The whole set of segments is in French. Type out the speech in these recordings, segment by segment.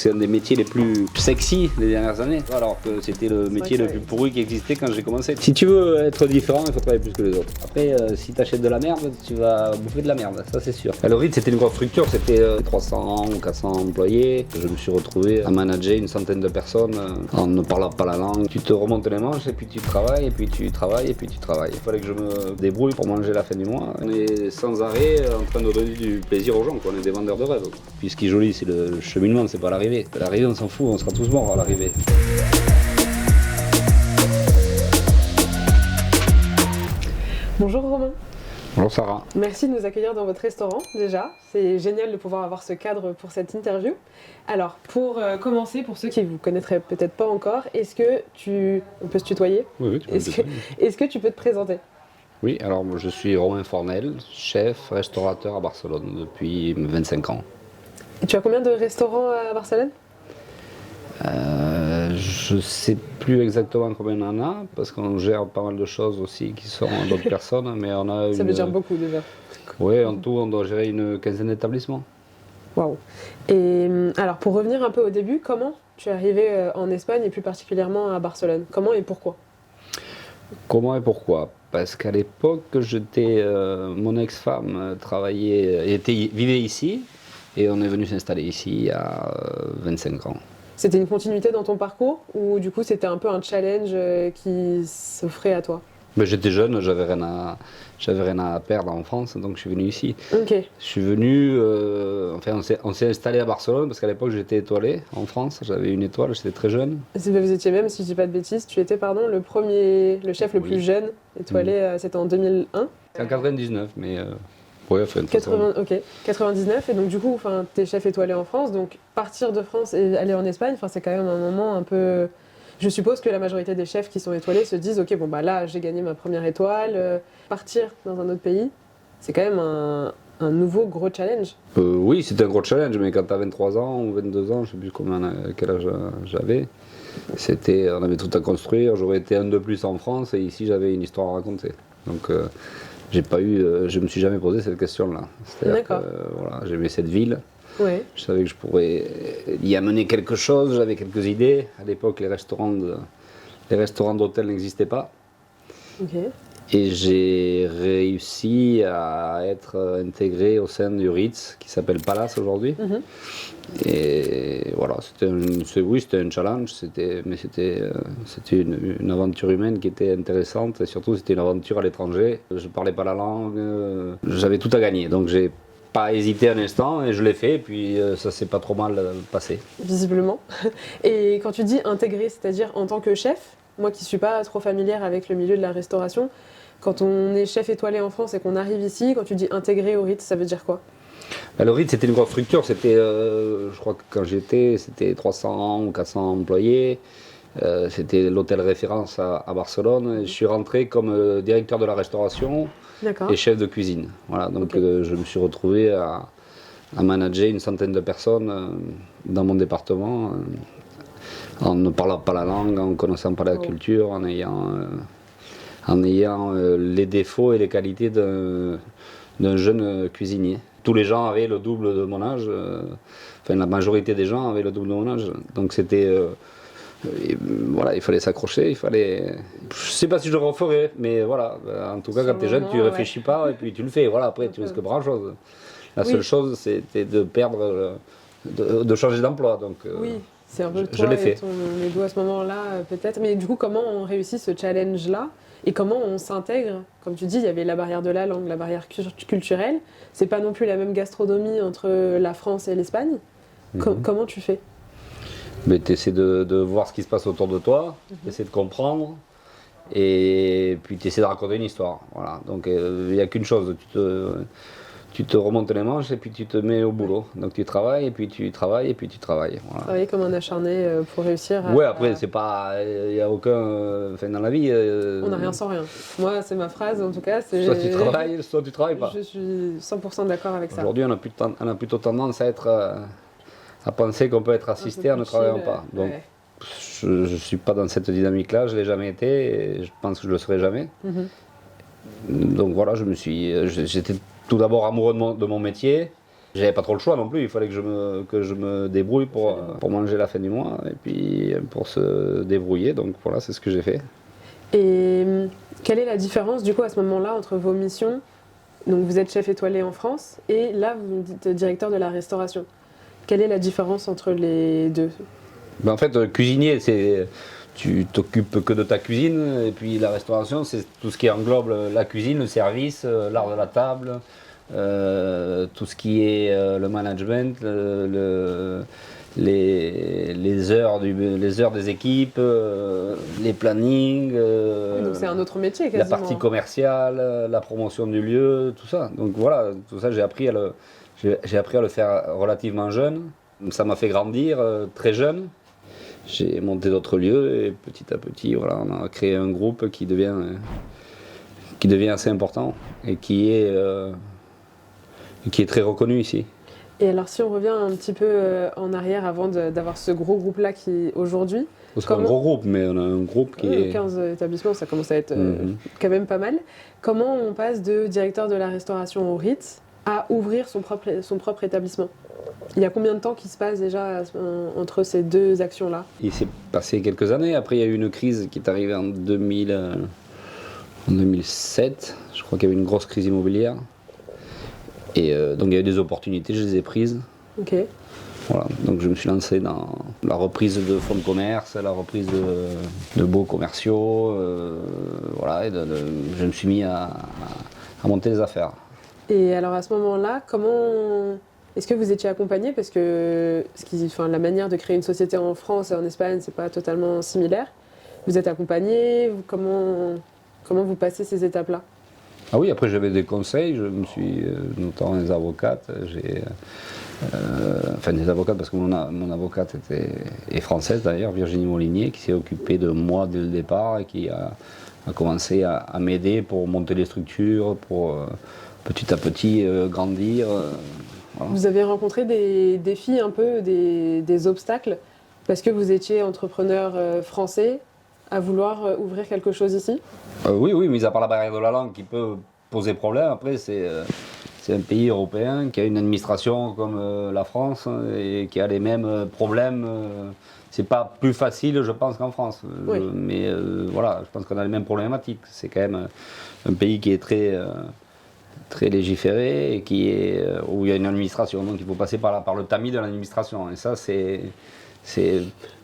C'est un des métiers les plus sexy des dernières années, alors que c'était le métier le plus pourri qui existait quand j'ai commencé. Si tu veux être différent, il faut travailler plus que les autres. Après, si tu achètes de la merde, tu vas bouffer de la merde, ça c'est sûr. Le RIT, c'était une grosse structure, c'était 300 ou 400 employés. Je me suis retrouvé à manager une centaine de personnes en ne parlant pas la langue. Tu te remontes les manches et puis tu travailles, et puis tu travailles, et puis tu travailles. Il fallait que je me débrouille pour manger la fin du mois. On est sans arrêt en train de donner du plaisir aux gens, quoi. On est des vendeurs de rêves. Puis ce qui est joli, c'est le cheminement, c'est pas l'arrivée. À l'arrivée, on s'en fout, on sera tous morts à l'arrivée. Bonjour Romain. Bonjour Sarah. Merci de nous accueillir dans votre restaurant déjà. C'est génial de pouvoir avoir ce cadre pour cette interview. Alors, pour commencer, pour ceux qui ne vous connaîtraient peut-être pas encore, on peut se tutoyer? Oui, tu peux me tutoyer. Est-ce que tu peux te présenter? Oui, alors je suis Romain Fornel, chef restaurateur à Barcelone depuis 25 ans. Et tu as combien de restaurants à Barcelone? Je ne sais plus exactement combien on en a, parce qu'on gère pas mal de choses aussi qui sont d'autres personnes, mais on a Ça veut dire beaucoup déjà. Oui, en tout, on doit gérer une quinzaine d'établissements. Waouh. Et alors, pour revenir un peu au début, comment tu es arrivé en Espagne et plus particulièrement à Barcelone? Comment et pourquoi? Comment et pourquoi? Parce qu'à l'époque, mon ex-femme vivait ici, et on est venu s'installer ici il y a 25 ans. C'était une continuité dans ton parcours ou du coup c'était un peu un challenge qui s'offrait à toi? Mais j'étais jeune, j'avais rien à perdre en France, donc je suis venu ici. Ok. Je suis venu, on s'est installé à Barcelone parce qu'à l'époque j'étais étoilé en France, j'avais une étoile, j'étais très jeune. Vous étiez même, si je dis pas de bêtises, tu étais le chef le plus jeune étoilé, c'était en 2001? C'est en 99, mais ouais, enfin, 99, et donc du coup, t'es chef étoilé en France, donc partir de France et aller en Espagne, c'est quand même un moment un peu... Je suppose que la majorité des chefs qui sont étoilés se disent ok, bon bah là j'ai gagné ma première étoile, partir dans un autre pays, c'est quand même un nouveau gros challenge. Oui, c'était un gros challenge, mais quand tu as 23 ans ou 22 ans, je sais plus quel âge j'avais, on avait tout à construire, j'aurais été un de plus en France et ici j'avais une histoire à raconter. Donc je me suis jamais posé cette question-là. C'est-à-dire que voilà, j'aimais cette ville. Ouais. Je savais que je pourrais y amener quelque chose, j'avais quelques idées. À l'époque, les restaurants d'hôtel n'existaient pas. Okay. Et j'ai réussi à être intégré au sein du Ritz, qui s'appelle Palace aujourd'hui. Et voilà, c'était un challenge, mais c'était une aventure humaine qui était intéressante. Et surtout, c'était une aventure à l'étranger. Je ne parlais pas la langue, j'avais tout à gagner. Donc j'ai pas hésité un instant et je l'ai fait, et puis ça s'est pas trop mal passé. Visiblement. Et quand tu dis intégrer, c'est-à-dire en tant que chef, moi qui suis pas trop familière avec le milieu de la restauration, quand on est chef étoilé en France et qu'on arrive ici, quand tu dis intégrer au Ritz, ça veut dire quoi? Le Ritz, c'était une grosse structure, je crois que quand c'était 300 ou 400 employés. C'était l'hôtel référence à Barcelone. Et je suis rentré comme directeur de la restauration et chef de cuisine. Voilà, donc je me suis retrouvé à manager une centaine de personnes dans mon département, en ne parlant pas la langue, en ne connaissant pas la culture, en ayant les défauts et les qualités d'un jeune cuisinier. Tous les gens avaient le double de mon âge, la majorité des gens avaient le double de mon âge. Donc c'était... voilà, il fallait s'accrocher, je sais pas si je le referais, mais voilà, en tout cas quand tu es jeune, tu réfléchis pas et puis tu le fais, voilà, après tu risques pas grand chose. La seule chose, c'était de de changer d'emploi, donc oui, c'est un peu toi et ton ego à ce moment-là, peut-être, mais du coup, comment on réussit ce challenge-là et comment on s'intègre? Comme tu dis, il y avait la barrière de la langue, la barrière culturelle, c'est pas non plus la même gastronomie entre la France et l'Espagne. Comment tu fais? Mais tu essaies de voir ce qui se passe autour de toi, tu essaies de comprendre, et puis tu essaies de raconter une histoire. Voilà. Donc il n'y a qu'une chose, tu te remontes les manches et puis tu te mets au boulot. Donc tu travailles, et puis tu travailles, et puis tu travailles. Voilà. Travailler comme un acharné pour réussir à... Ouais, après, c'est pas... Il n'y a aucun... dans la vie... On n'a rien sans rien. Moi, c'est ma phrase, en tout cas. Soit tu travailles, soit tu travailles pas. Je suis 100% d'accord avec ça. Aujourd'hui, on a plutôt tendance à penser qu'on peut être assisté en ne travaillant pas. Donc, je ne suis pas dans cette dynamique-là, je ne l'ai jamais été, et je pense que je ne le serai jamais. Donc voilà, j'étais tout d'abord amoureux de mon métier, J'avais pas trop le choix non plus, il fallait que je me débrouille pour manger la fin du mois et puis pour se débrouiller. Donc voilà, c'est ce que j'ai fait. Et quelle est la différence du coup à ce moment-là entre vos missions? Donc vous êtes chef étoilé en France et là vous dites directeur de la restauration. Quelle est la différence entre les deux? Ben, en fait, cuisinier, tu t'occupes que de ta cuisine et puis la restauration, c'est tout ce qui englobe la cuisine, le service, l'art de la table, tout ce qui est le management, les heures les heures des équipes, les plannings, Oui, donc c'est un autre métier la quasiment. partie commerciale, la promotion du lieu, tout ça. Donc voilà, tout ça j'ai appris à le faire relativement jeune. Ça m'a fait grandir très jeune. J'ai monté d'autres lieux et petit à petit, voilà, on a créé un groupe qui devient assez important et qui est très reconnu ici. Et alors si on revient un petit peu en arrière avant d'avoir ce gros groupe-là qui aujourd'hui... C'est pas un gros groupe, mais on a un groupe qui est... 15 établissements, ça commence à être quand même pas mal. Comment on passe de directeur de la restauration au Ritz à ouvrir son propre établissement? Il y a combien de temps qui se passe déjà entre ces deux actions-là? Il s'est passé quelques années. Après, il y a eu une crise qui est arrivée en 2007. Je crois qu'il y avait une grosse crise immobilière. Et donc, il y a eu des opportunités, je les ai prises. Ok. Voilà. Donc, je me suis lancé dans la reprise de fonds de commerce, la reprise de baux commerciaux. Voilà, et je me suis mis à monter les affaires. Et alors à ce moment-là, comment... Est-ce que vous étiez accompagné? Parce que la manière de créer une société en France et en Espagne, c'est pas totalement similaire. Vous êtes accompagné? Comment vous passez ces étapes-là? Ah oui, après j'avais des conseils, je me suis, notamment des avocates, enfin des avocates parce que mon avocate est française d'ailleurs, Virginie Molinier, qui s'est occupée de moi dès le départ et qui a commencé à m'aider pour monter les structures, pour petit à petit grandir. Voilà. Vous avez rencontré des défis un peu, des obstacles, parce que vous étiez entrepreneur français à vouloir ouvrir quelque chose ici? Oui, mis à part la barrière de la langue qui peut poser problème, après c'est un pays européen qui a une administration comme la France et qui a les mêmes problèmes. C'est pas plus facile, je pense, qu'en France. Oui. Mais voilà, je pense qu'on a les mêmes problématiques. C'est quand même un pays qui est très légiféré et où il y a une administration. Donc il faut passer par le tamis de l'administration. Et ça, c'est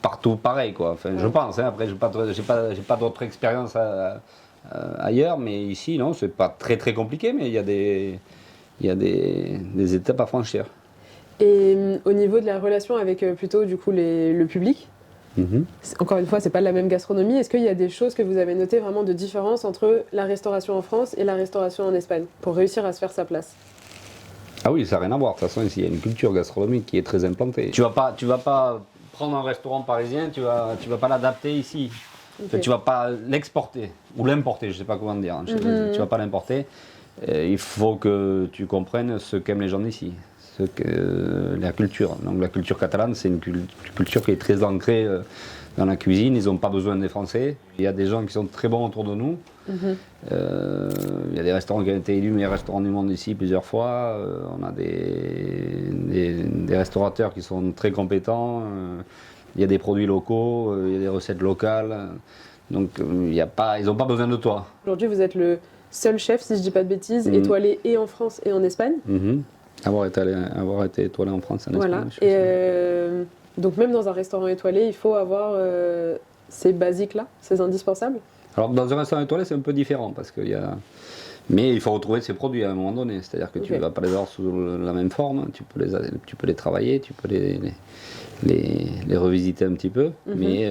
partout pareil, quoi. Enfin, je pense. Hein. Après, j'ai pas d'autres expériences ailleurs, mais ici, non, c'est pas très compliqué, mais il y a des étapes à franchir. Et au niveau de la relation avec plutôt du coup le public, encore une fois, c'est pas la même gastronomie. Est-ce qu'il y a des choses que vous avez notées vraiment de différence entre la restauration en France et la restauration en Espagne pour réussir à se faire sa place? Ah oui, ça n'a rien à voir. De toute façon, ici, il y a une culture gastronomique qui est très implantée. Tu vas pas prendre un restaurant parisien, tu vas pas l'adapter ici. Okay. Enfin, tu vas pas l'exporter ou l'importer, je sais pas comment dire. Tu vas pas l'importer. Il faut que tu comprennes ce qu'aiment les gens d'ici. La culture. Donc la culture catalane, c'est une culture qui est très ancrée dans la cuisine. Ils n'ont pas besoin des Français. Il y a des gens qui sont très bons autour de nous. Il y a des restaurants qui ont été élus meilleurs restaurants du monde ici plusieurs fois. On a des restaurateurs qui sont très compétents. Il y a des produits locaux, il y a des recettes locales. Donc ils n'ont pas besoin de toi. Aujourd'hui, vous êtes le seul chef, si je ne dis pas de bêtises, étoilé et en France et en Espagne. Avoir été étoilé en France et en Espagne. Voilà. Et donc même dans un restaurant étoilé, il faut avoir ces basiques-là, ces indispensables? Alors dans un restaurant étoilé, c'est un peu différent parce mais il faut retrouver ces produits à un moment donné. C'est-à-dire que tu ne vas pas les avoir sous la même forme. Tu peux les travailler, tu peux les revisiter un petit peu, mais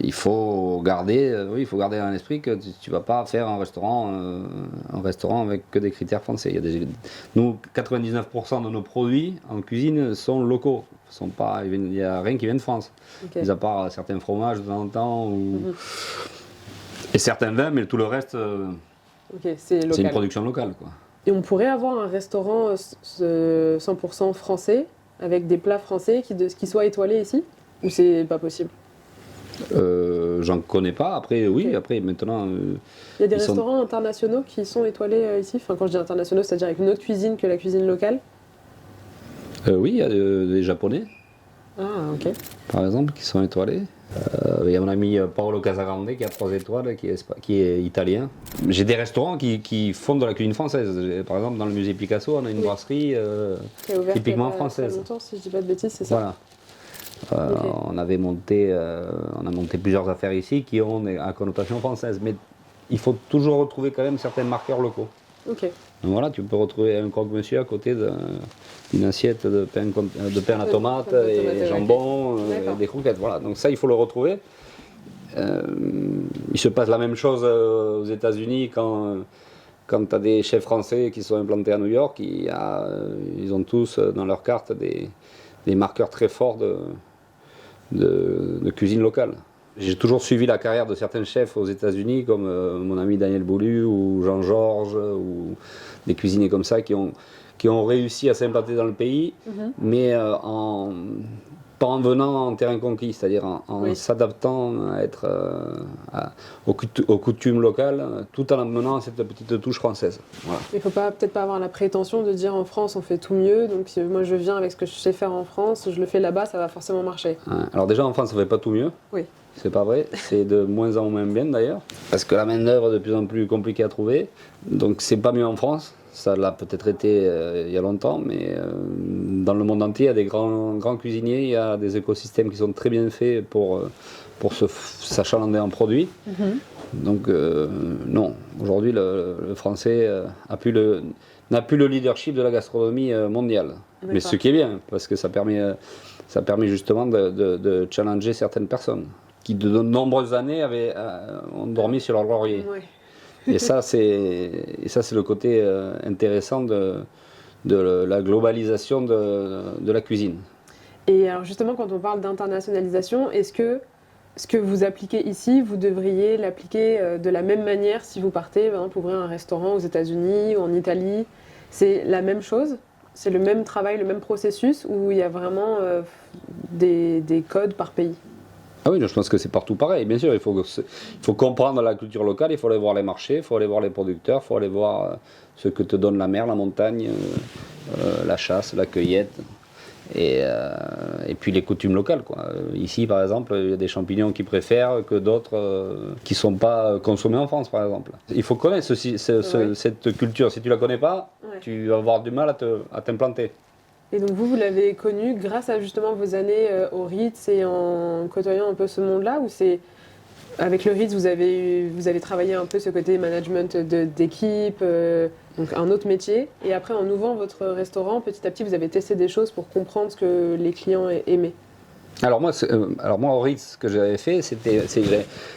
il faut garder dans l'esprit que tu ne vas pas faire un restaurant avec que des critères français. Nous, 99% de nos produits en cuisine sont locaux. Il n'y a rien qui vient de France, mis à part certains fromages de temps en temps et certains vins, mais tout le reste, c'est une production locale, quoi. Et on pourrait avoir un restaurant 100% français, avec des plats français qui soient étoilés ici? Ou c'est pas possible? j'en connais pas. Après, oui, Ok. après, maintenant. Il y a des Ils sont- restaurants internationaux qui sont étoilés ici. Enfin, quand je dis internationaux, c'est-à-dire avec une autre cuisine que la cuisine locale. Oui, il y a des Japonais, Ah, ok. par exemple, qui sont étoilés. Il y a mon ami Paolo Casagrande qui a 3 étoiles, qui est italien. J'ai des restaurants qui font de la cuisine française. Par exemple, dans le musée Picasso, on a une Oui. brasserie Qui est ouvert typiquement il y a pas française. très longtemps, si je dis pas de bêtises, c'est ça. Voilà. Ok. On a monté plusieurs affaires ici qui ont à connotation française. Mais il faut toujours retrouver quand même certains marqueurs locaux. Ok. Donc voilà, tu peux retrouver un croque-monsieur à côté d'une assiette de pain à la tomate Pain de et tomate, jambon, D'accord. des croquettes. Voilà, donc ça, il faut le retrouver. Il se passe la même chose aux États-Unis quand tu as des chefs français qui sont implantés à New York. Ils ont tous dans leur carte des marqueurs très forts de cuisine locale. J'ai toujours suivi la carrière de certains chefs aux États-Unis, comme mon ami Daniel Boulu ou Jean-Georges, ou des cuisiniers comme ça qui ont réussi à s'implanter dans le pays, mais pas en venant en terrain conquis, c'est-à-dire en Oui. s'adaptant à être, aux coutumes locales, tout en amenant cette petite touche française. Voilà. Il faut peut-être pas avoir la prétention de dire en France on fait tout mieux, donc si moi je viens avec ce que je sais faire en France, je le fais là-bas, ça va forcément marcher. Alors déjà en France, on ne fait pas tout mieux. Oui. C'est pas vrai, c'est de moins en moins bien d'ailleurs, parce que la main-d'œuvre est de plus en plus compliquée à trouver. Donc c'est pas mieux en France, ça l'a peut-être été il y a longtemps, mais dans le monde entier, il y a des grands cuisiniers, il y a des écosystèmes qui sont très bien faits pour s'achalander en produits. Donc non, aujourd'hui le français n'a plus le leadership de la gastronomie mondiale. Mais D'accord. ce qui est bien, parce que ça permet justement de challenger certaines personnes qui de nombreuses années ont dormi sur leur laurier. Ouais. Et ça, c'est le côté intéressant de la globalisation de la cuisine. Et alors justement, quand on parle d'internationalisation, est-ce que ce que vous appliquez ici, vous devriez l'appliquer de la même manière si vous partez, par exemple, ouvrir un restaurant aux États-Unis ou en Italie? C'est la même chose? C'est le même travail, le même processus, ou il y a vraiment des codes par pays? Ah oui, je pense que c'est partout pareil. Bien sûr, il faut comprendre la culture locale, il faut aller voir les marchés, il faut aller voir les producteurs, il faut aller voir ce que te donne la mer, la montagne, la chasse, la cueillette. Et puis les coutumes locales, quoi. Ici, par exemple, il y a des champignons qu'ils préfèrent que d'autres qui ne sont pas consommés en France, par exemple. Il faut connaître cette culture. Si tu ne la connais pas, Ouais. tu vas avoir du mal à t'implanter. Et donc vous l'avez connu grâce à justement vos années au Ritz et en côtoyant un peu ce monde-là, ou c'est avec le Ritz vous avez travaillé un peu ce côté management d'équipe, donc un autre métier, et après en ouvrant votre restaurant, petit à petit vous avez testé des choses pour comprendre ce que les clients aimaient. Alors moi, au Ritz, ce que j'avais fait,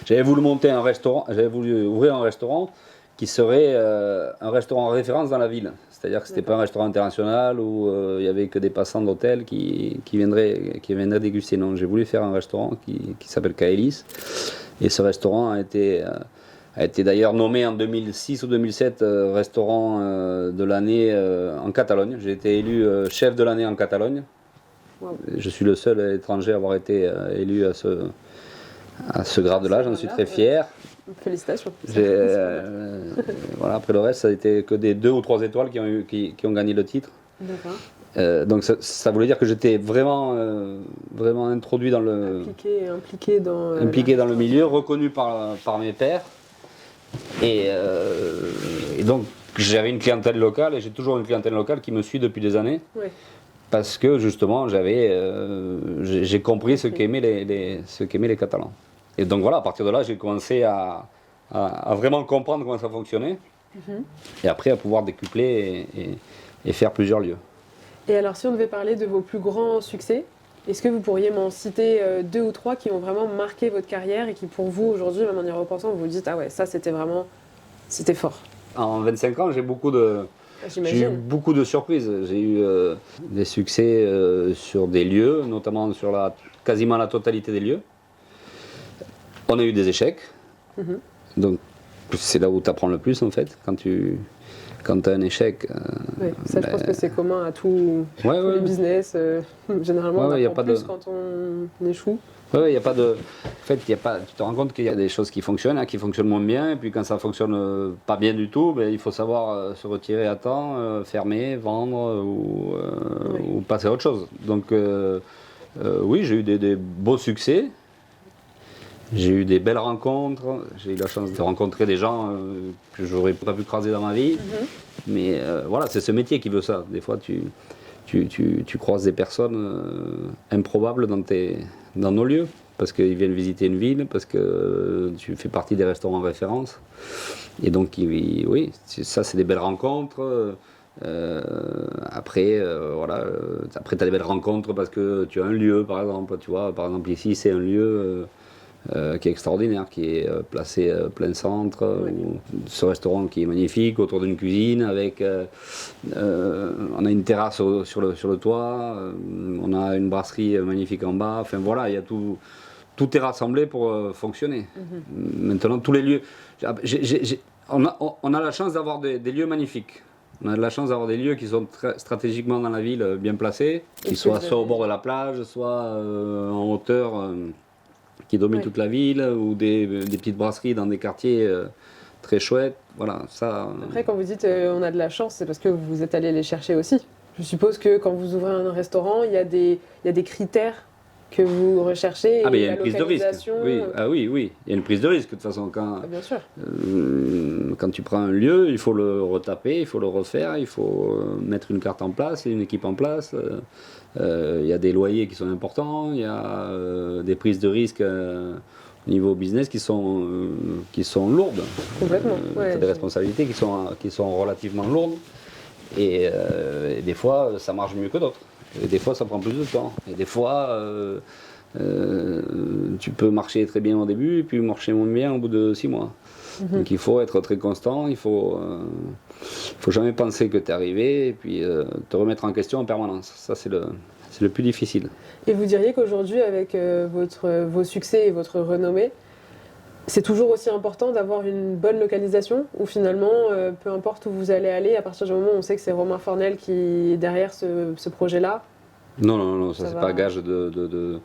j'avais voulu monter un restaurant, j'avais voulu ouvrir un restaurant qui serait un restaurant en référence dans la ville. C'est-à-dire que c'était pas un restaurant international où il y avait que des passants d'hôtel qui viendraient déguster. Non, j'ai voulu faire un restaurant qui s'appelle Kaelis. Et ce restaurant a été d'ailleurs nommé en 2006 ou 2007 restaurant de l'année en Catalogne. J'ai été élu chef de l'année en Catalogne. Wow. Je suis le seul étranger à avoir été élu à ce grade-là, j'en suis très fier. Félicitations. Voilà, après le reste, ça a été que des 2 ou 3 étoiles qui ont gagné le titre. D'accord. Donc ça voulait dire que j'étais vraiment introduit dans Impliqué dans le milieu, reconnu par mes pairs. Et donc j'avais une clientèle locale, et j'ai toujours une clientèle locale qui me suit depuis des années. Ouais. Parce que justement, j'ai compris ce qu'aimaient les Catalans. Et donc voilà, à partir de là, j'ai commencé à vraiment comprendre comment ça fonctionnait. Et après, à pouvoir décupler et faire plusieurs lieux. Et alors, si on devait parler de vos plus grands succès, est-ce que vous pourriez m'en citer 2 ou 3 qui ont vraiment marqué votre carrière et qui, pour vous, aujourd'hui, même en y repensant, vous vous dites « Ah ouais, ça, c'était fort ». En 25 ans, j'ai eu beaucoup de surprises. J'ai eu des succès sur des lieux, notamment sur quasiment la totalité des lieux. On a eu des échecs. Donc c'est là où tu apprends le plus en fait, quand tu quand tu as un échec. Ouais, ça, je pense que c'est commun à tous les business. Généralement, on apprend plus quand on échoue. Oui, il y a pas de. En fait, il y a pas. Tu te rends compte qu'il y a des choses qui fonctionnent, hein, qui fonctionnent moins bien, et puis quand ça fonctionne pas bien du tout, ben, il faut savoir se retirer à temps, fermer, vendre ou passer à autre chose. Donc, oui, j'ai eu des beaux succès. J'ai eu des belles rencontres, j'ai eu la chance de rencontrer des gens que j'aurais pas pu croiser dans ma vie. Mais voilà, c'est ce métier qui veut ça. Des fois, tu croises des personnes improbables dans nos lieux, parce qu'ils viennent visiter une ville, parce que tu fais partie des restaurants références. Et donc, oui, ça, c'est des belles rencontres. Après, voilà, après, tu as des belles rencontres parce que tu as un lieu, par exemple. Tu vois, par exemple, ici, c'est un lieu qui est extraordinaire, qui est placé plein centre. Ce restaurant qui est magnifique, autour d'une cuisine, avec, on a une terrasse sur le toit, on a une brasserie magnifique en bas. Enfin voilà, il y a tout est rassemblé pour fonctionner. Maintenant, tous les lieux, on a la chance d'avoir des lieux magnifiques. On a de la chance d'avoir des lieux qui sont très stratégiquement dans la ville, bien placés, qui soient soit au bord de la plage, soit en hauteur, qui dominent toute la ville, ou des petites brasseries dans des quartiers très chouettes. Voilà, ça. Après, quand vous dites on a de la chance, c'est parce que vous êtes allé les chercher aussi. Je suppose que quand vous ouvrez un restaurant, il y a des critères que vous recherchez. Il y a une prise de risque. Oui, il y a une prise de risque. De toute façon, bien sûr. Quand tu prends un lieu, il faut le retaper, il faut le refaire, il faut mettre une carte en place et une équipe en place. Il y a des loyers qui sont importants, il y a des prises de risque au niveau business qui sont lourdes. Complètement. Tu as des responsabilités qui sont relativement lourdes. Et des fois, ça marche mieux que d'autres. Et des fois, ça prend plus de temps. Et des fois, tu peux marcher très bien au début et puis marcher moins bien au bout de 6 mois. Donc il faut être très constant, il faut jamais penser que tu es arrivé et puis te remettre en question en permanence. Ça, c'est le plus difficile. Et vous diriez qu'aujourd'hui, avec vos succès et votre renommée, c'est toujours aussi important d'avoir une bonne localisation, ou finalement, peu importe où vous allez aller, à partir du moment où on sait que c'est Romain Fornel qui est derrière ce projet-là? Non, ça c'est pas gage de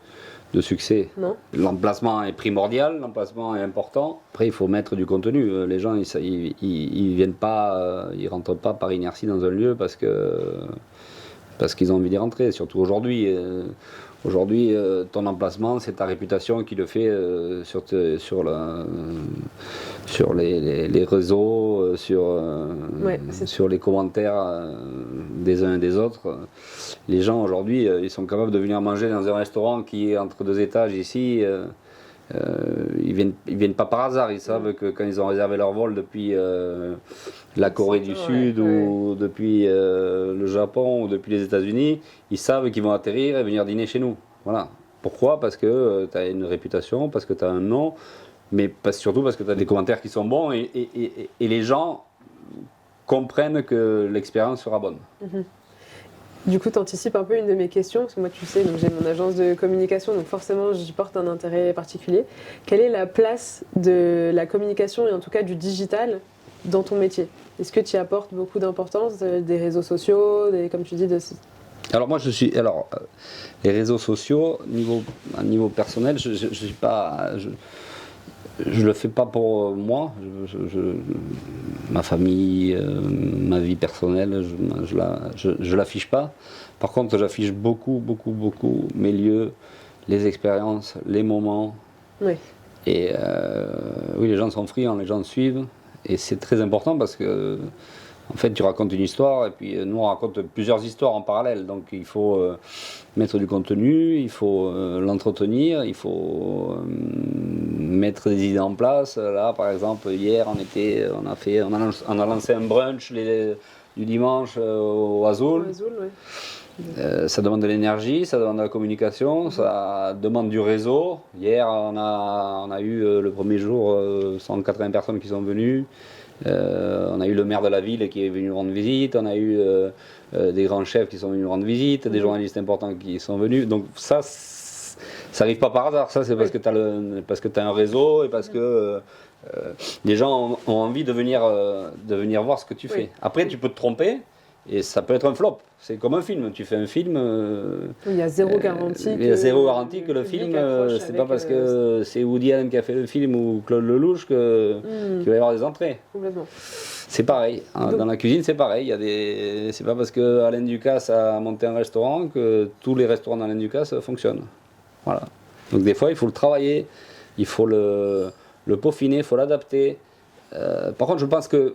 succès. Non. L'emplacement est primordial, l'emplacement est important. Après, il faut mettre du contenu. Les gens, ils viennent pas, ils rentrent pas par inertie dans un lieu parce qu'ils ont envie d'y rentrer. Surtout aujourd'hui. Aujourd'hui, ton emplacement, c'est ta réputation qui le fait sur les réseaux, sur les commentaires des uns et des autres. Les gens aujourd'hui, ils sont capables de venir manger dans un restaurant qui est entre 2 étages ici. Ils viennent pas par hasard, ils savent que quand ils ont réservé leur vol depuis la Corée du Sud ou depuis le Japon ou depuis les États-Unis, ils savent qu'ils vont atterrir et venir dîner chez nous. Voilà. Pourquoi? Parce que tu as une réputation, parce que tu as un nom, mais surtout parce que tu as des commentaires qui sont bons et les gens comprennent que l'expérience sera bonne. Du coup, tu anticipes un peu une de mes questions, parce que moi, tu sais, donc j'ai mon agence de communication, donc forcément, j'y porte un intérêt particulier. Quelle est la place de la communication et en tout cas du digital dans ton métier? Est-ce que tu y apportes beaucoup d'importance, des réseaux sociaux, comme tu dis, Alors moi, les réseaux sociaux, à niveau personnel, je suis pas... Je le fais pas pour moi, ma famille, ma vie personnelle, je l'affiche pas. Par contre, j'affiche beaucoup mes lieux, les expériences, les moments. Oui. Et oui, les gens sont friands, les gens suivent. Et c'est très important parce que, en fait, tu racontes une histoire et puis nous, on raconte plusieurs histoires en parallèle. Donc, il faut mettre du contenu, il faut l'entretenir, il faut mettre des idées en place. Là, par exemple, hier, on a lancé un brunch du dimanche au Azul. Ça demande de l'énergie, ça demande de la communication, ça demande du réseau. Hier, on a eu le premier jour 180 personnes qui sont venues. On a eu le maire de la ville qui est venu rendre visite, on a eu des grands chefs qui sont venus rendre visite, des journalistes importants qui sont venus. Donc ça, ça arrive pas par hasard. Ça, c'est parce que tu as un réseau et parce que les gens ont envie de venir voir ce que tu fais. Après, tu peux te tromper et ça peut être un flop. C'est comme un film. Tu fais un film. Il y a zéro garantie. Il y a zéro garantie que le film, c'est pas parce que c'est Woody Allen qui a fait le film ou Claude Lelouch qu'il va y avoir des entrées. Complètement. C'est pareil. Dans la cuisine, c'est pareil. C'est pas parce que Alain Ducasse a monté un restaurant que tous les restaurants d'Alain Ducasse fonctionnent. Voilà. Donc des fois, il faut le travailler, il faut le peaufiner, il faut l'adapter. Par contre, je pense que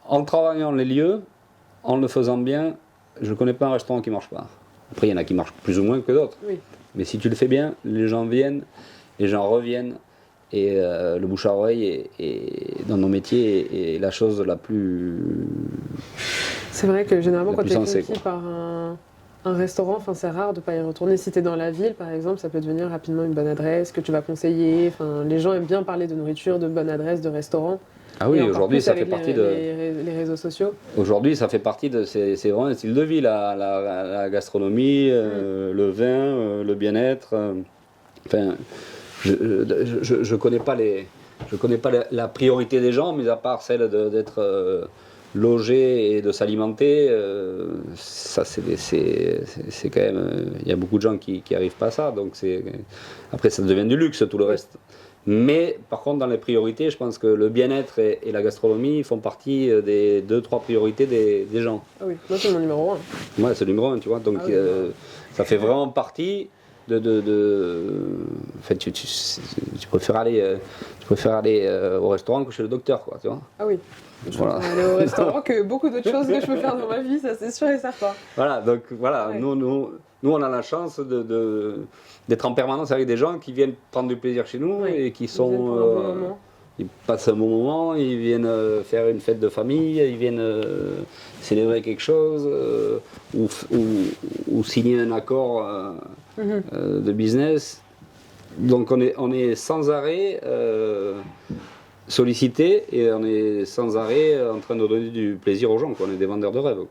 en travaillant les lieux, en le faisant bien, je ne connais pas un restaurant qui ne marche pas. Après, il y en a qui marchent plus ou moins que d'autres. Oui. Mais si tu le fais bien, les gens viennent, les gens reviennent. Et le bouche à oreille est dans nos métiers est la chose la plus. C'est vrai que généralement, quand tu es censée, conquis par un restaurant, c'est rare de ne pas y retourner. Si tu es dans la ville, par exemple, ça peut devenir rapidement une bonne adresse que tu vas conseiller. Les gens aiment bien parler de nourriture, de bonne adresse, de restaurant. Ah oui, aujourd'hui, ça fait partie les réseaux sociaux. Aujourd'hui, ça fait partie de. C'est vraiment un style de vie, la gastronomie, le vin, le bien-être. Enfin. Je connais pas la priorité des gens, mis à part celle d'être logé et de s'alimenter. Ça, c'est quand même. Il y a beaucoup de gens qui n'arrivent pas à ça. Donc après, ça devient du luxe, tout le reste. Mais par contre, dans les priorités, je pense que le bien-être et la gastronomie font partie des 2-3 priorités des gens. Ah oui, moi c'est mon numéro 1. Ouais, c'est le numéro 1, tu vois. Donc ça fait vraiment partie. En fait, tu préfères aller au restaurant que chez le docteur, quoi, tu vois. Ah oui, je préfère aller au restaurant que beaucoup d'autres choses que je peux faire dans ma vie, ça c'est sûr et certain. Voilà, donc voilà, ouais. Nous on a la chance d'être en permanence avec des gens qui viennent prendre du plaisir chez nous et qui sont... Ils passent un bon moment, ils viennent faire une fête de famille, ils viennent célébrer quelque chose ou signer un accord de business. Donc on est sans arrêt sollicité et on est sans arrêt en train de donner du plaisir aux gens, quoi. On est des vendeurs de rêves, quoi.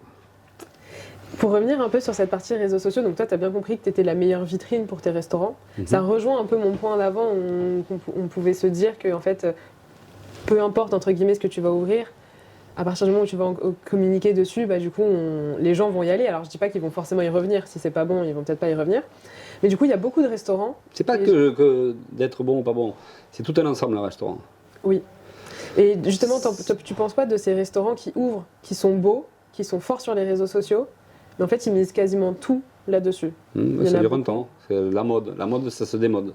Pour revenir un peu sur cette partie réseaux sociaux, donc toi tu as bien compris que tu étais la meilleure vitrine pour tes restaurants. Ça rejoint un peu mon point d'avant où on pouvait se dire que en fait, peu importe entre guillemets ce que tu vas ouvrir, à partir du moment où tu vas communiquer dessus, du coup les gens vont y aller. Alors je dis pas qu'ils vont forcément y revenir, si c'est pas bon ils vont peut-être pas y revenir. Mais du coup il y a beaucoup de restaurants. C'est pas que d'être bon ou pas bon, c'est tout un ensemble un restaurant. Oui. Et justement tu penses quoi de ces restaurants qui ouvrent, qui sont beaux, qui sont forts sur les réseaux sociaux, mais en fait ils misent quasiment tout là-dessus. Ça dure un temps, c'est la mode. La mode ça se démode.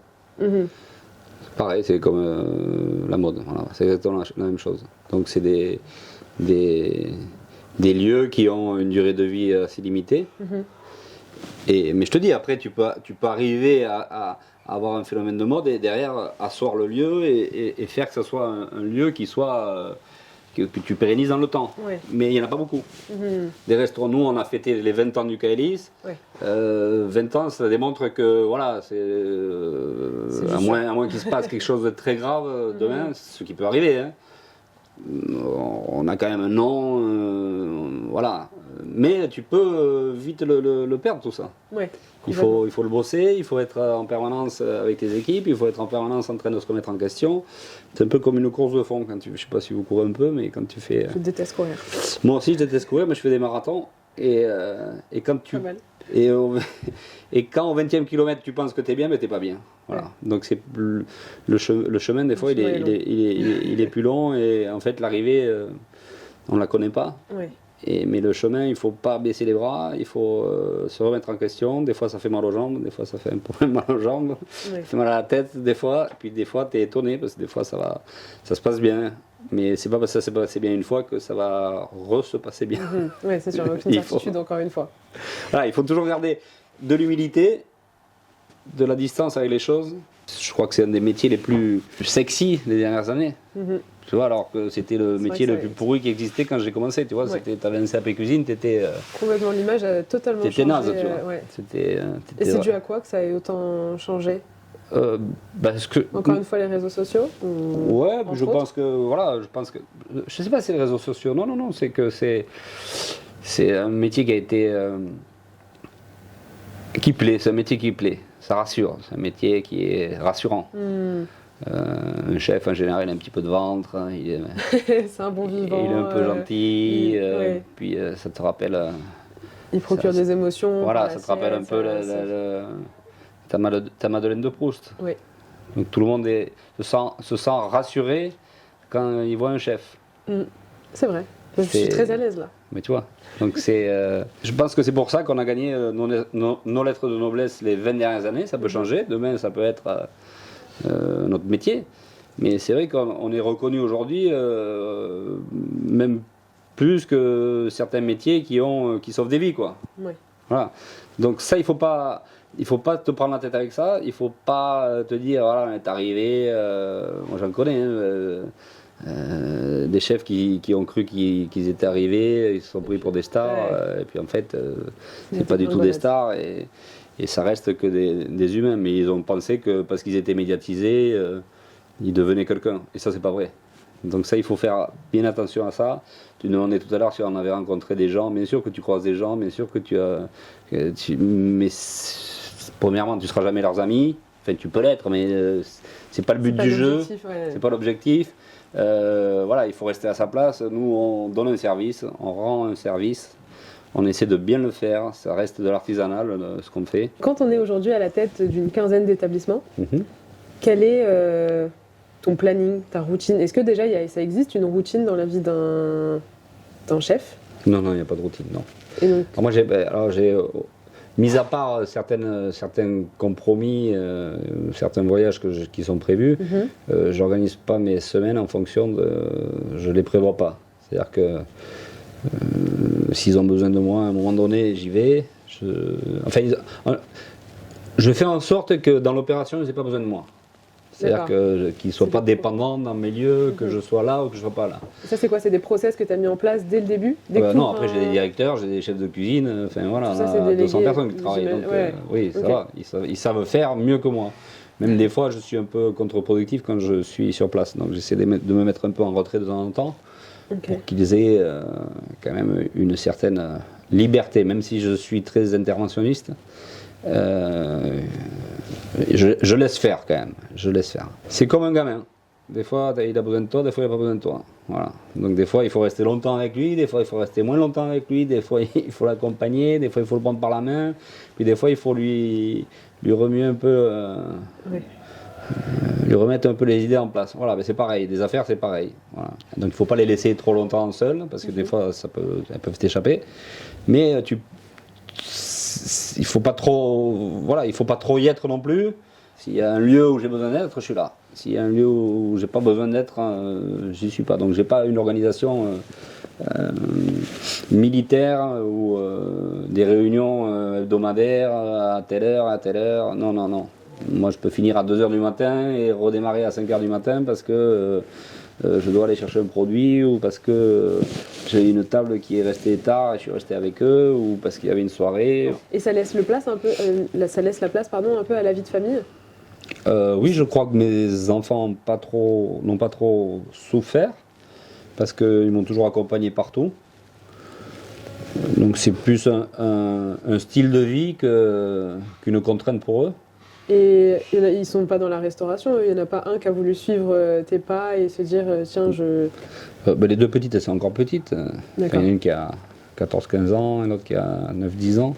Pareil, c'est comme la mode, voilà. C'est exactement la même chose. Donc c'est des lieux qui ont une durée de vie assez limitée. Mais je te dis, après tu peux arriver à avoir un phénomène de mode et derrière asseoir le lieu et faire que ce soit un lieu qui soit... Que tu pérennises dans le temps. Ouais. Mais il n'y en a pas beaucoup. Des restaurants, nous on a fêté les 20 ans du Caelis. 20 ans, ça démontre que voilà, à moins qu'il se passe quelque chose de très grave demain, ce qui peut arriver. Hein. On a quand même un nom, voilà. Mais tu peux vite le perdre tout ça. Ouais. Il faut le bosser, il faut être en permanence avec les équipes, il faut être en permanence en train de se remettre en question. C'est un peu comme une course de fond, je ne sais pas si vous courez un peu, mais quand tu fais... Je déteste courir. Moi aussi je déteste courir, mais je fais des marathons. Et quand tu... Et quand au 20e kilomètre tu penses que tu es bien, mais tu n'es pas bien. Voilà. Ouais. Donc c'est le chemin des fois il est plus long et en fait l'arrivée on ne la connaît pas. Ouais. Mais le chemin, il ne faut pas baisser les bras, il faut se remettre en question. Des fois, ça fait mal aux jambes, des fois, ça fait un peu mal aux jambes, ça fait mal à la tête, des fois. Puis des fois, tu es étonné parce que des fois, ça se passe bien. Mais c'est pas parce que ça s'est passé bien une fois que ça va se passer bien. Oui, c'est sûr, aucune certitude encore une fois. Voilà, il faut toujours garder de l'humilité, de la distance avec les choses. Je crois que c'est un des métiers les plus sexy des dernières années. Tu vois, alors que c'était le métier le plus pourri qui existait quand j'ai commencé. Tu vois, tu avais un CAP cuisine, tu étais. Complètement, l'image a totalement changé. T'étais naze, tu vois. Et c'est dû à quoi que ça ait autant changé parce que, encore une fois, les réseaux sociaux ouais, je pense que. Voilà, je sais pas si c'est les réseaux sociaux. Non, c'est que c'est un métier qui a été. Qui plaît, c'est un métier qui plaît. ça rassure. C'est un métier qui est rassurant. Un chef, en général, il a un petit peu de ventre, hein, C'est un bon vivant. il est un peu gentil, ouais. puis ça te rappelle. Il procure des émotions. Voilà, par ça la te rappelle un sieste, peu ta Madeleine de Proust. Oui. Donc tout le monde se sent rassuré quand il voit un chef. C'est vrai. Je suis très à l'aise là. Mais tu vois, donc je pense que c'est pour ça qu'on a gagné nos lettres de noblesse les 20 dernières années. Ça peut changer, demain ça peut être notre métier. Mais c'est vrai qu'on est reconnu aujourd'hui, même plus que certains métiers qui sauvent des vies, quoi. Ouais. Voilà. Donc ça, il faut pas te prendre la tête avec ça. Il faut pas te dire, voilà, on est arrivé. Moi, j'en connais. Des chefs qui ont cru qu'ils étaient arrivés, ils se sont pris pour des stars, et puis en fait, c'est pas du tout des stars, et ça reste que des humains, mais ils ont pensé que parce qu'ils étaient médiatisés, ils devenaient quelqu'un, et ça c'est pas vrai. Donc ça, il faut faire bien attention à ça. Tu nous demandais tout à l'heure si on avait rencontré des gens, bien sûr que tu croises des gens, bien sûr que mais premièrement, tu seras jamais leurs amis, enfin tu peux l'être, mais c'est pas le but du jeu, c'est pas l'objectif. Voilà, il faut rester à sa place. Nous, on donne un service, on rend un service, on essaie de bien le faire. Ça reste de l'artisanal, ce qu'on fait. Quand on est aujourd'hui à la tête d'une quinzaine d'établissements, quel est ton planning, ta routine? Est-ce que déjà ça existe une routine dans la vie d'un chef? Non, il n'y a pas de routine, non. Et donc... Alors moi, j'ai mis à part certains compromis, certains voyages qui sont prévus, j'organise pas mes semaines en fonction de... Je les prévois pas. C'est-à-dire que s'ils ont besoin de moi à un moment donné, j'y vais. Je fais en sorte que dans l'opération, ils n'aient pas besoin de moi. C'est-à-dire qu'ils ne soient pas dépendants dans mes lieux, que je sois là ou que je ne sois pas là. Ça, c'est quoi? C'est des process que tu as mis en place dès le début? Non, après j'ai des directeurs, j'ai des chefs de cuisine, enfin voilà, ça, on a 200 personnes qui travaillent. Donc, oui, ça va, ils savent faire mieux que moi. Même des fois, je suis un peu contre-productif quand je suis sur place. Donc j'essaie de me mettre un peu en retrait de temps en temps pour qu'ils aient quand même une certaine liberté, même si je suis très interventionniste. Je laisse faire quand même, je laisse faire. C'est comme un gamin. Des fois, il a besoin de toi, des fois, il n'a pas besoin de toi. Voilà. Donc, des fois, il faut rester longtemps avec lui, des fois, il faut rester moins longtemps avec lui, des fois, il faut l'accompagner, des fois, il faut le prendre par la main, puis des fois, il faut lui remuer un peu, lui remettre un peu les idées en place. Voilà, mais c'est pareil, des affaires, c'est pareil. Voilà. Donc, il ne faut pas les laisser trop longtemps seuls, parce que des fois, elles peuvent t'échapper. Mais il faut pas trop y être non plus. S'il y a un lieu où j'ai besoin d'être, je suis là. S'il y a un lieu où j'ai pas besoin d'être, j'y suis pas. Donc j'ai pas une organisation militaire ou des réunions hebdomadaires à telle heure. Non. Moi je peux finir à 2h du matin et redémarrer à 5h du matin parce que je dois aller chercher un produit ou parce que j'ai une table qui est restée tard et je suis resté avec eux ou parce qu'il y avait une soirée. Et ça laisse la place un peu à la vie de famille? Oui, je crois que mes enfants n'ont pas trop souffert parce qu'ils m'ont toujours accompagné partout. Donc c'est plus un style de vie qu'une contrainte pour eux. Et ils sont pas dans la restauration, il n'y en a pas un qui a voulu suivre tes pas et se dire tiens les deux petites, elles sont encore petites. Il y en a une qui a 14-15 ans et l'autre qui a 9-10 ans.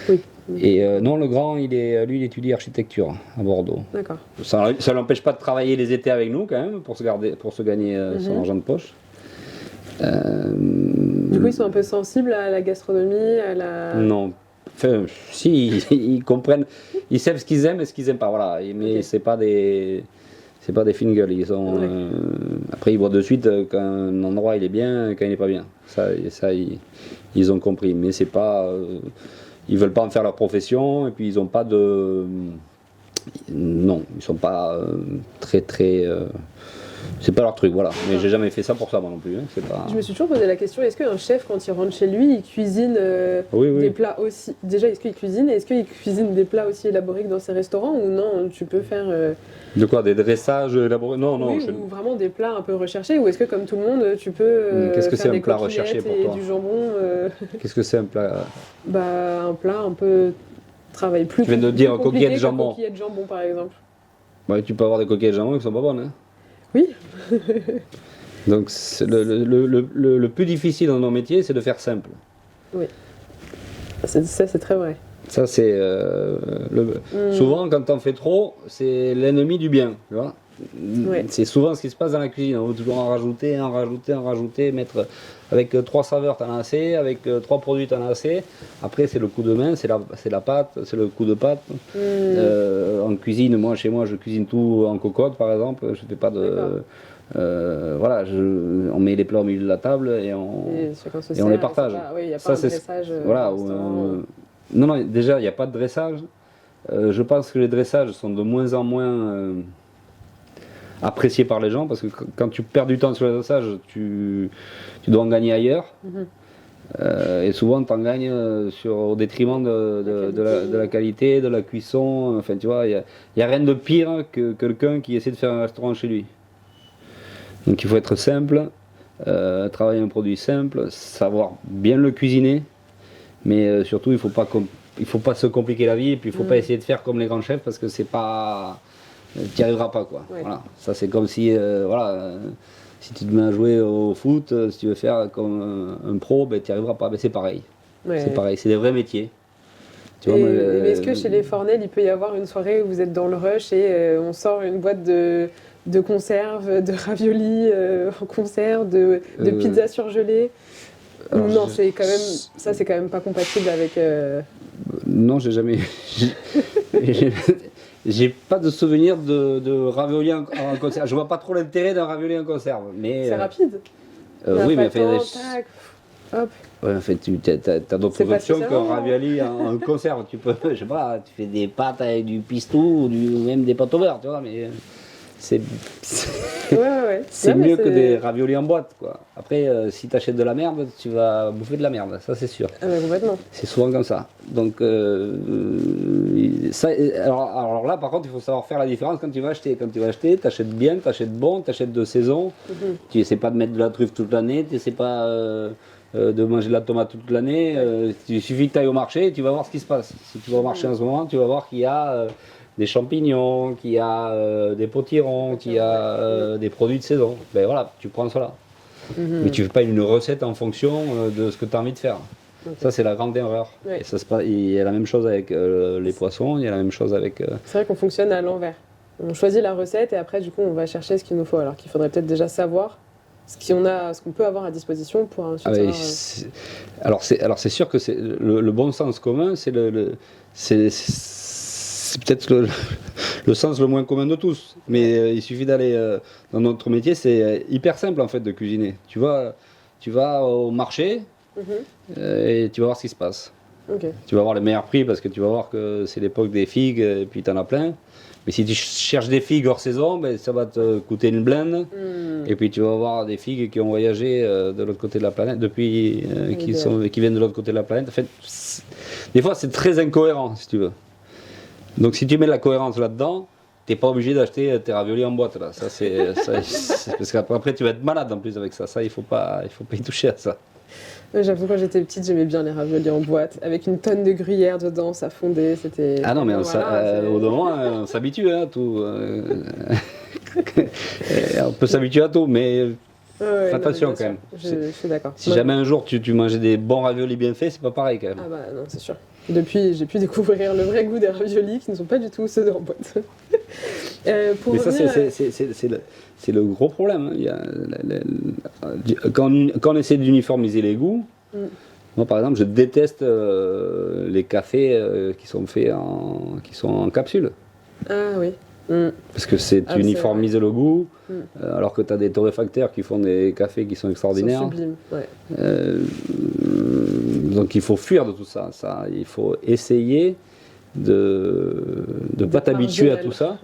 Oui. Et non, le grand, lui, il étudie architecture à Bordeaux. D'accord. Ça ne l'empêche pas de travailler les étés avec nous quand même pour se gagner son argent de poche. Du coup, ils sont un peu sensibles à la gastronomie, à la... Non. Enfin, si, ils comprennent, ils savent ce qu'ils aiment et ce qu'ils n'aiment pas, voilà. Mais c'est pas des fines gueules. Après, ils voient de suite quand un endroit il est bien et quand il n'est pas bien. Ça, ils ont compris. Mais c'est pas, ils veulent pas en faire leur profession et puis ils ont pas de, non, ils sont pas très. C'est pas leur truc, voilà. Mais j'ai jamais fait ça pour ça, moi non plus. Hein. Je me suis toujours posé la question, est-ce qu'un chef, quand il rentre chez lui, il cuisine des plats aussi... Déjà, est-ce qu'il cuisine? Et est-ce qu'il cuisine des plats aussi élaborés que dans ses restaurants? Ou non, tu peux faire... De quoi? Des dressages élaborés? Non. Oui, ou vraiment des plats un peu recherchés? Ou est-ce que, comme tout le monde, tu peux Qu'est-ce que faire c'est des un plat recherché pour toi? du jambon Qu'est-ce que c'est un plat? Un plat un peu travail plus Tu viens de dire plus compliqué coquillettes de jambon. que coquillettes de jambon, par exemple. Ouais, tu peux avoir des coquillettes de jambon qui sont pas bonnes. Hein. Oui. Donc le plus difficile dans nos métiers, c'est de faire simple. Oui. Ça, c'est très vrai. Ça, c'est souvent quand on fait trop, c'est l'ennemi du bien. Tu vois. Ouais. C'est souvent ce qui se passe dans la cuisine. On veut toujours en rajouter, mettre avec 3 saveurs, t'en as assez, avec 3 produits, t'en as assez. Après, c'est le coup de main, c'est la pâte, c'est le coup de pâte. En cuisine, chez moi, je cuisine tout en cocotte, par exemple. Je fais pas de. Voilà, on met les plats au milieu de la table et on les partage. Oui, il n'y a Ça, pas un dressage. Voilà. Non, déjà, il n'y a pas de dressage. Je pense que les dressages sont de moins en moins appréciés par les gens parce que quand tu perds du temps sur le dressage, tu dois en gagner ailleurs. Et souvent, tu en gagnes au détriment de la qualité, de la cuisson. Enfin, tu vois, il n'y a rien de pire que quelqu'un qui essaie de faire un restaurant chez lui. Donc il faut être simple, travailler un produit simple, savoir bien le cuisiner, mais surtout il faut pas se compliquer la vie et puis il faut pas essayer de faire comme les grands chefs parce que c'est pas, tu n'y arriveras pas quoi. Ouais. Voilà, ça c'est comme si si tu te mets à jouer au foot, si tu veux faire comme un pro, ben tu n'y arriveras pas. Ben, c'est pareil, Ouais. c'est pareil, c'est des vrais métiers. Tu vois, Mais est-ce que chez les Fornel, il peut y avoir une soirée où vous êtes dans le rush et on sort une boîte de conserve, de raviolis en conserve, de pizza surgelée? alors, Non, c'est quand même, ça c'est quand même pas compatible avec. Non, j'ai jamais. J'ai pas de souvenir de ravioli en conserve. Je vois pas trop l'intérêt d'un ravioli en conserve. Mais C'est rapide. oui, mais tac, hop. ouais, en fait, tu as d'autres C'est pas options qu'un spécialement, ravioli en conserve. Tu peux, je sais pas, tu fais des pâtes avec du pistou ou même des pâtes au beurre, tu vois, mais c'est Ouais. c'est Non, mais mieux que des raviolis en boîte, quoi. Après, si tu achètes de la merde, tu vas bouffer de la merde, ça c'est sûr. Ah bah, complètement. C'est souvent comme ça. Donc, alors là, par contre, il faut savoir faire la différence quand tu vas acheter. Quand tu vas acheter, tu achètes bien, tu achètes bon, tu achètes de saison. Tu n'essaies pas de mettre de la truffe toute l'année, tu n'essaies pas de manger de la tomate toute l'année. Il suffit que tu ailles au marché et tu vas voir ce qui se passe. Si tu vas au marché en ce moment, tu vas voir qu'il y a des champignons, qu'il y a des potirons, qu'il y a des produits de saison. Ben voilà, tu prends cela. Mais tu ne fais pas une recette en fonction de ce que tu as envie de faire. Okay. Ça, c'est la grande erreur. Ouais. Et il y a la même chose avec les poissons, il y a la même chose avec... C'est vrai qu'on fonctionne à l'envers. On choisit la recette et après, du coup, on va chercher ce qu'il nous faut. Alors qu'il faudrait peut-être déjà savoir ce qu'on peut avoir à disposition pour ensuite Alors c'est sûr que c'est le bon sens commun, c'est peut-être le sens le moins commun de tous. Mais il suffit d'aller dans notre métier, c'est hyper simple en fait de cuisiner. Tu vas au marché et tu vas voir ce qui se passe. Okay. Tu vas avoir les meilleurs prix parce que tu vas voir que c'est l'époque des figues et puis tu en as plein. Mais si tu cherches des figues hors saison, ben, ça va te coûter une blinde. Et puis tu vas avoir des figues qui ont voyagé de l'autre côté de la planète, depuis qui viennent de l'autre côté de la planète. En fait, des fois, c'est très incohérent, si tu veux. Donc si tu mets de la cohérence là-dedans, t'es pas obligé d'acheter tes raviolis en boîte. Là. Ça, parce qu'après, tu vas être malade en plus avec ça. Ça, il faut pas y toucher à ça. J'avoue, quand j'étais petite, j'aimais bien les raviolis en boîte, avec une tonne de gruyère dedans, ça fondait, c'était... Ah non, mais au moment, on s'habitue à tout. On peut s'habituer à tout, mais fais attention quand même. Je suis d'accord. Si jamais un jour tu mangeais des bons raviolis bien faits, c'est pas pareil quand même. Ah bah non, c'est sûr. Depuis, j'ai pu découvrir le vrai goût des raviolis qui ne sont pas du tout ceux en boîte. Mais ça, c'est le gros problème. Quand on essaie d'uniformiser les goûts, moi par exemple, je déteste les cafés qui sont faits qui sont en capsule. Ah oui. Parce que tu uniformises le goût, alors que tu as des torréfacteurs qui font des cafés qui sont extraordinaires. Ils sont sublimes, ouais. Donc il faut fuir de tout ça. Il faut essayer de ne pas t'habituer à tout ça.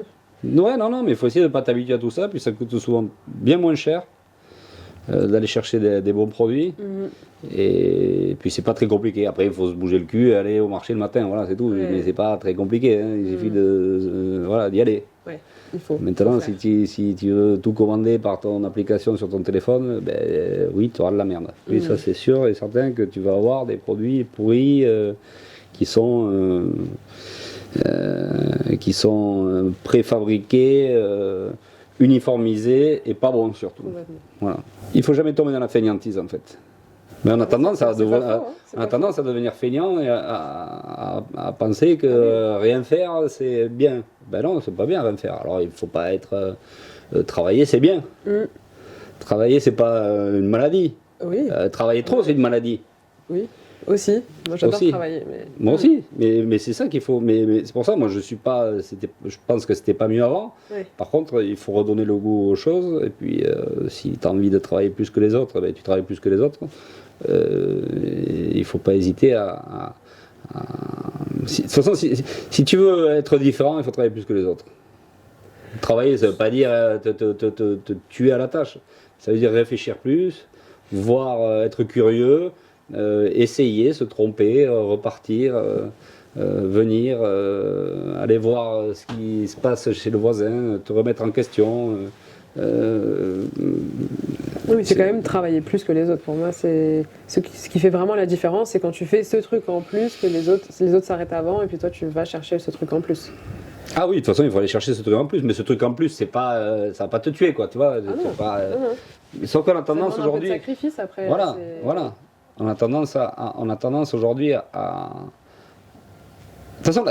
Ouais, non, mais il faut essayer de ne pas t'habituer à tout ça, puis ça coûte souvent bien moins cher d'aller chercher des bons produits. Et puis c'est pas très compliqué. Après, il faut se bouger le cul et aller au marché le matin, voilà, c'est tout. Ouais. Mais c'est pas très compliqué, hein. Il suffit d'y aller. Ouais, il faut. Maintenant, si tu veux tout commander par ton application sur ton téléphone, oui, tu auras de la merde. Oui, ça c'est sûr et certain que tu vas avoir des produits pourris qui sont préfabriqués, uniformisés et pas bons surtout. Voilà. Il ne faut jamais tomber dans la fainéantise en fait. Mais on a tendance à devenir feignant et à penser que rien faire c'est bien. Ben non, c'est pas bien rien faire. Alors il ne faut pas être. Travailler c'est bien. Travailler c'est pas une maladie. Oui. Travailler trop c'est une maladie. Oui. Aussi, moi j'adore travailler. Mais... Moi aussi, mais c'est ça qu'il faut. Mais c'est pour ça, moi je suis pas. Je pense que c'était pas mieux avant. Oui. Par contre, il faut redonner le goût aux choses. Et puis, si tu as envie de travailler plus que les autres, ben, tu travailles plus que les autres. Il faut pas hésiter à de toute façon, si tu veux être différent, il faut travailler plus que les autres. Travailler, ça veut pas dire te tuer à la tâche. Ça veut dire réfléchir plus, voir, être curieux. Essayer, se tromper, repartir, venir, aller voir ce qui se passe chez le voisin, te remettre en question. Oui, c'est quand même travailler plus que les autres. Pour moi, c'est ce qui fait vraiment la différence, c'est quand tu fais ce truc en plus que les autres s'arrêtent avant et puis toi tu vas chercher ce truc en plus. Ah oui, de toute façon, il faut aller chercher ce truc en plus, mais ce truc en plus, c'est pas, ça va pas te tuer, quoi, tu vois. Sauf qu'on a tendance aujourd'hui. Un peu de sacrifice après. Voilà. On a tendance aujourd'hui à. De toute façon,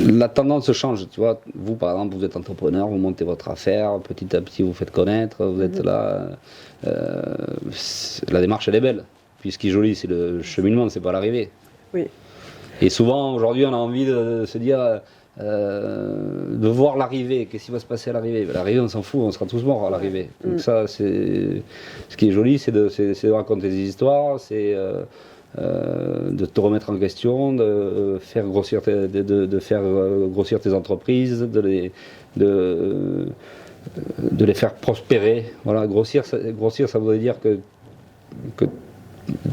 la tendance change. Tu vois, vous par exemple, vous êtes entrepreneur, vous montez votre affaire, petit à petit vous faites connaître, vous êtes là. La démarche elle est belle. Puis ce qui est joli, c'est le cheminement, c'est pas l'arrivée. Oui. Et souvent aujourd'hui, on a envie de se dire. De voir l'arrivée, qu'est-ce qui va se passer à l'arrivée? L'arrivée, on s'en fout, on sera tous morts à l'arrivée. Donc ça, c'est ce qui est joli, c'est de raconter des histoires, c'est de te remettre en question, de faire grossir tes entreprises, de les faire prospérer. Voilà, grossir, ça voudrait dire que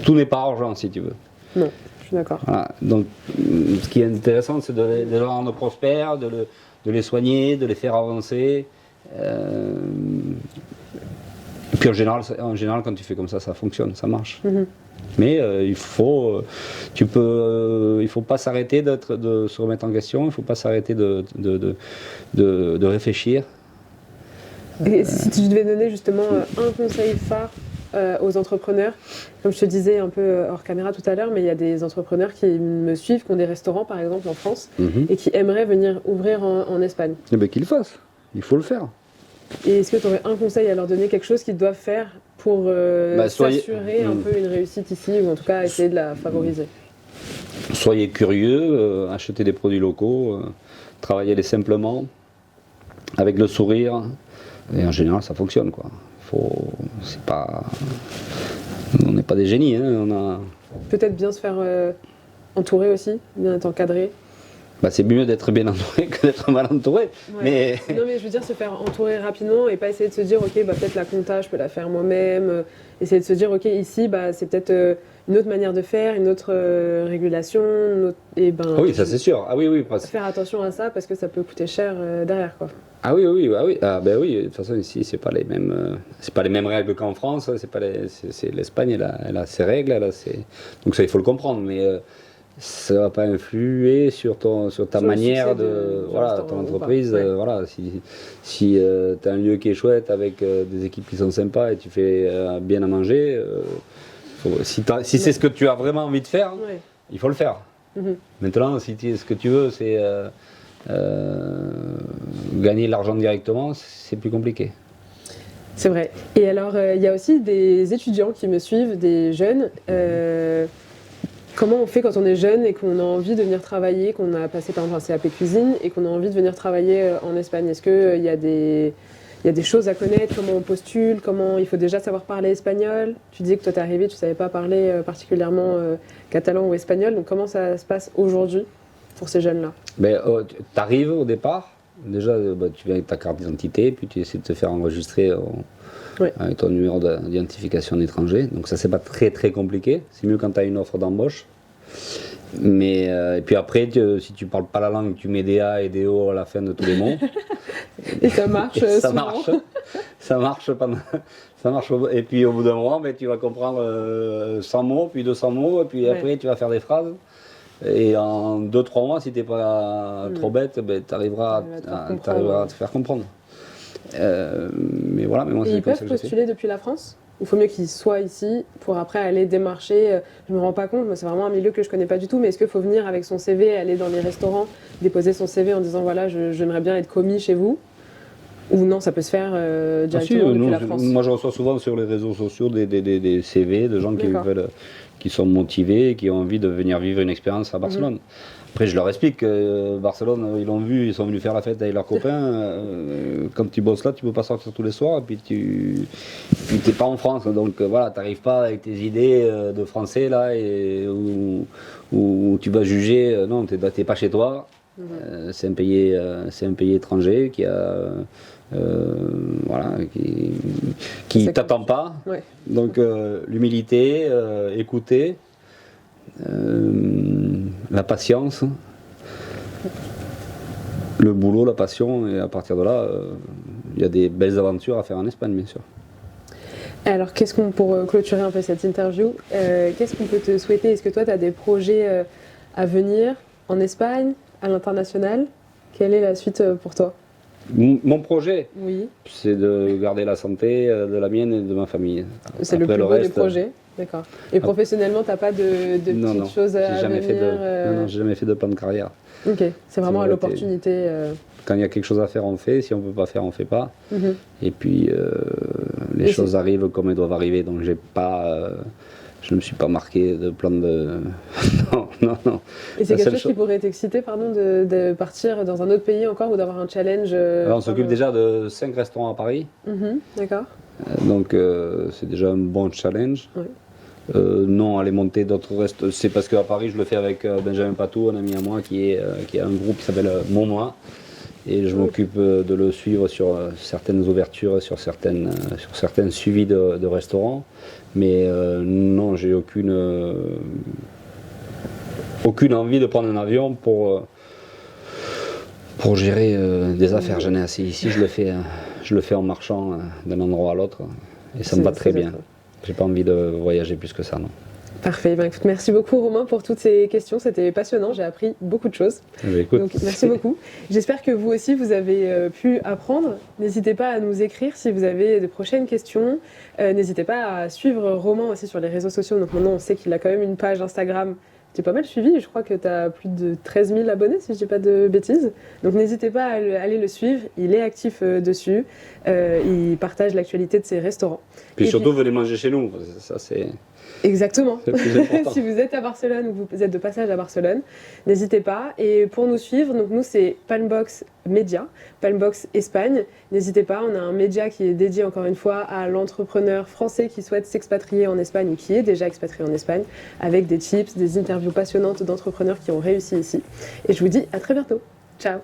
tout n'est pas argent, si tu veux. Non. D'accord. Voilà. Donc, ce qui est intéressant, c'est de les rendre prospères, de les soigner, de les faire avancer. Et puis en général, quand tu fais comme ça fonctionne, ça marche. Mais il faut pas s'arrêter de se remettre en question, il ne faut pas s'arrêter de réfléchir. Et si tu devais donner justement un conseil phare aux entrepreneurs, comme je te disais un peu hors caméra tout à l'heure, mais il y a des entrepreneurs qui me suivent, qui ont des restaurants par exemple en France, et qui aimeraient venir ouvrir en Espagne. Eh bien qu'ils le fassent, il faut le faire. Et est-ce que tu aurais un conseil à leur donner, quelque chose qu'ils doivent faire pour s'assurer un peu une réussite ici, ou en tout cas essayer de la favoriser? Soyez curieux, achetez des produits locaux, travaillez-les simplement, avec le sourire, et en général ça fonctionne, quoi. On n'est pas des génies, hein, Peut-être bien se faire entourer aussi, bien être encadré. C'est mieux d'être bien entouré que d'être mal entouré. Ouais. Non mais je veux dire se faire entourer rapidement et pas essayer de se dire ok peut-être la compta je peux la faire moi-même. Essayer de se dire ok ici c'est peut-être une autre manière de faire, une autre régulation. Oui, ça c'est sûr. Ah oui. Faire attention à ça parce que ça peut coûter cher derrière, quoi. Ah oui. De toute façon ici c'est pas les mêmes règles qu'en France. C'est l'Espagne, elle a ses règles, donc ça il faut le comprendre. Mais ça va pas influer sur ta manière ton entreprise. Si tu as un lieu qui est chouette avec des équipes qui sont sympas et tu fais bien à manger, si c'est ce que tu as vraiment envie de faire, il faut le faire. Maintenant, si ce que tu veux c'est gagner de l'argent directement, c'est plus compliqué. C'est vrai. Et alors, il y a aussi des étudiants qui me suivent, des jeunes. Comment on fait quand on est jeune et qu'on a envie de venir travailler, qu'on a passé par exemple un CAP cuisine et qu'on a envie de venir travailler en Espagne? Est-ce qu'il y a des choses à connaître? Comment on postule? Comment il faut déjà savoir parler espagnol? Tu dis que toi t'es arrivé, tu savais pas parler particulièrement catalan ou espagnol. Donc comment ça se passe aujourd'hui pour ces jeunes-là? Tu arrives au départ, déjà tu viens avec ta carte d'identité, puis tu essaies de te faire enregistrer avec ton numéro d'identification d'étranger. Donc ça c'est pas très très compliqué, c'est mieux quand tu as une offre d'embauche. Mais et puis après, si tu parles pas la langue, tu mets des A et des O à la fin de tous les mots. Et ça marche Et ça souvent. marche. Ça marche pendant. Ça marche. Et puis au bout d'un moment, ben, tu vas comprendre 100 mots, puis 200 mots, et puis Ouais. après tu vas faire des phrases. Et en 2-3 mois, si t'es pas trop bête, ben, tu arriveras à te faire comprendre. Mais voilà, mais moi Et c'est ils comme peuvent ça que je fais. postuler depuis la France? Il faut mieux qu'ils soient ici pour après aller démarcher. Je me rends pas compte, moi c'est vraiment un milieu que je connais pas du tout, mais est-ce qu'il faut venir avec son CV, aller dans les restaurants, déposer son CV en disant voilà, j'aimerais bien être commis chez vous? Ou non, ça peut se faire directement depuis la France? Moi je reçois souvent sur les réseaux sociaux des CV de gens qui sont motivés et qui ont envie de venir vivre une expérience à Barcelone. Après, je leur explique que Barcelone, ils l'ont vu, ils sont venus faire la fête avec leurs copains. Quand tu bosses là, tu peux pas sortir tous les soirs, et puis tu n'es pas en France. Donc voilà, tu n'arrives pas avec tes idées de français là, où tu vas juger. Non, tu n'es pas chez toi. C'est un pays étranger qui a. Voilà, qui t'attend pas. Ouais. Donc l'humilité, écouter. La patience, le boulot, la passion, et à partir de là, il y a des belles aventures à faire en Espagne, bien sûr. Alors, pour clôturer un peu cette interview, qu'est-ce qu'on peut te souhaiter? Est-ce que toi, tu as des projets à venir en Espagne, à l'international? Quelle est la suite pour toi? Mon projet, Oui, c'est de garder la santé de la mienne et de ma famille. c'est le Après, plus beau reste, des projets. D'accord. Et professionnellement, tu n'as pas de petites choses à j'ai jamais venir non, j'ai jamais fait de plan de carrière. Ok, c'est vraiment à Ça aurait l'opportunité. Quand il y a quelque chose à faire, on fait. Si on ne peut pas faire, on ne fait pas. Mhm. Et puis, les Et choses arrivent comme elles doivent arriver. Donc, je ne me suis pas marqué de plan de... non. Et c'est La quelque seule chose qui pourrait t'exciter, pardon, de partir dans un autre pays encore ou d'avoir un challenge Alors, on s'occupe déjà de 5 restaurants à Paris. D'accord. Donc, c'est déjà un bon challenge. Oui. Non, aller monter d'autres restos, c'est parce qu'à Paris, je le fais avec Benjamin Patou, un ami à moi qui a un groupe qui s'appelle Mon Moi. Et je m'occupe de le suivre sur certaines ouvertures, sur certains suivis de restaurants. Mais non, j'ai aucune envie de prendre un avion pour gérer des affaires. J'en ai assez ici, je le fais en marchant d'un endroit à l'autre. Et ça me va très bien. J'ai pas envie de voyager plus que ça, non. Parfait. Ben, écoute, merci beaucoup Romain pour toutes ces questions. C'était passionnant. J'ai appris beaucoup de choses. Écoute, donc merci beaucoup. J'espère que vous aussi vous avez pu apprendre. N'hésitez pas à nous écrire si vous avez de prochaines questions. N'hésitez pas à suivre Romain aussi sur les réseaux sociaux. Donc maintenant on sait qu'il a quand même une page Instagram. Tu es pas mal suivi, je crois que tu as plus de 13 000 abonnés si je dis pas de bêtises. Donc n'hésitez pas à aller le suivre, il est actif dessus, il partage l'actualité de ses restaurants. Puis surtout venez manger chez nous, ça c'est... Exactement. C'est le plus important. Si vous êtes à Barcelone ou vous êtes de passage à Barcelone, n'hésitez pas. Et pour nous suivre, donc nous c'est Palmbox Média, Palmbox Espagne. N'hésitez pas, on a un média qui est dédié encore une fois à l'entrepreneur français qui souhaite s'expatrier en Espagne ou qui est déjà expatrié en Espagne, avec des tips, des interviews passionnantes d'entrepreneurs qui ont réussi ici. Et je vous dis à très bientôt. Ciao.